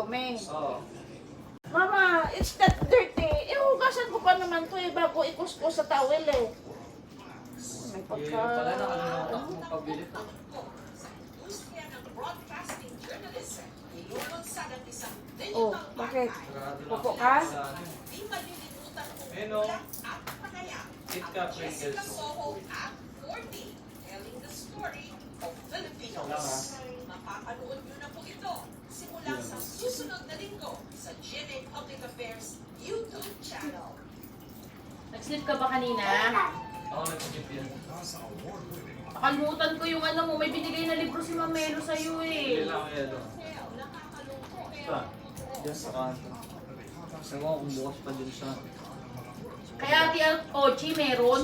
dumi. Oo. Mama, it's not dirty. Ihugasan ko pa naman to eh, bago ikuskus sa towel eh. May pagka... Yun pala nakalimutan kong pabili ko. Oh, bakit? Sarado lang. Pupo ka? Ayun o. KitKat Pringles. Wala nga. Mapapanood nyo na po ito simula sa susunod na linggo sa GMA Public Affairs YouTube channel. Nag-sleep ka ba kanina? Ako nag-skip yan. Nakalimutan ko yung ano mo, may binigay na libro si Mamelo sa'yo Hindi eh. lang ako yan. Basta. Diyan sa kanto. Ewan ko kung bukas pa din siya. Kaya Ate Ochi meron.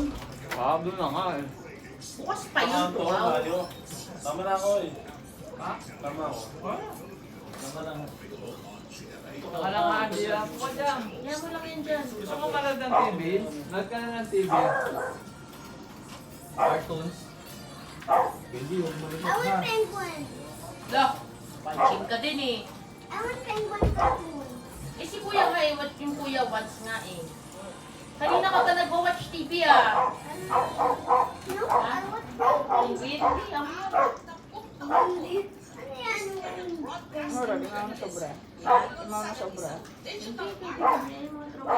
Ah, doon na nga eh. Bukas pa yun. Wow. Tama na ako eh. Ha? Tama ako. Tama lang. Akala nga, hindi lang po dyan. Yan mo lang yan dyan. Gusto ko manood ng TV? Nood ka na ng TV. Cartoons. Hindi, huwag mo I want penguin. Look, punching ka din eh. I want penguin cartoon. Eh si Kuya nga eh, what yung Kuya wants nga eh. Kanina ka ba nag-watch TV ah? No, I want penguin. Hindi, hindi. Ang Maliit. Ano yan? Mura, di mo na sobra. Di mo na sobra. hindi, may mga tropa.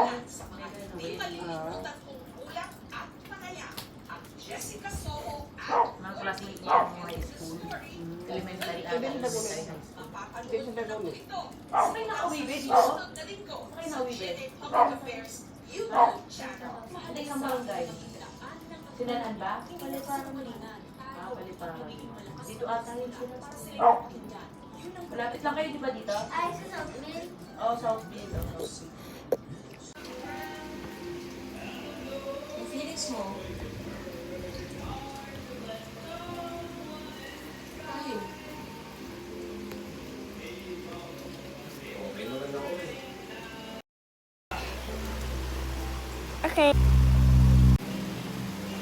Di malilimutan kong ulat at panaya at Jessica Soho at Mga classmate niya ng high school. Elementary at Pwede na elementary high school. mapapanood nyo na po ito Sakay na kawibe dito? susunod na linggo Sakay na sa kawibe? GMA Public Affairs YouTube channel. Mahaday kang barangay. Sinanan ba? Paliparan mo rin. Ah, paliparan. Dito ata yun sila. Malapit lang kayo, di ba dito? Ay, sa Southville. Oo, Southfield. Yung feelings mo, tayo. Okay naman ako eh. Okay.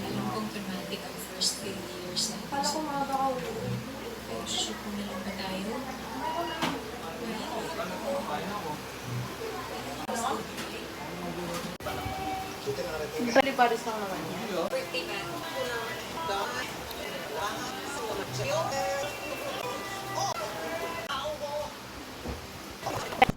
Alam kong traumatic ang first few years na Kala ko mga baka pero susuko na lang ba tayo? Paliparis lang naman yan. Birthday ba?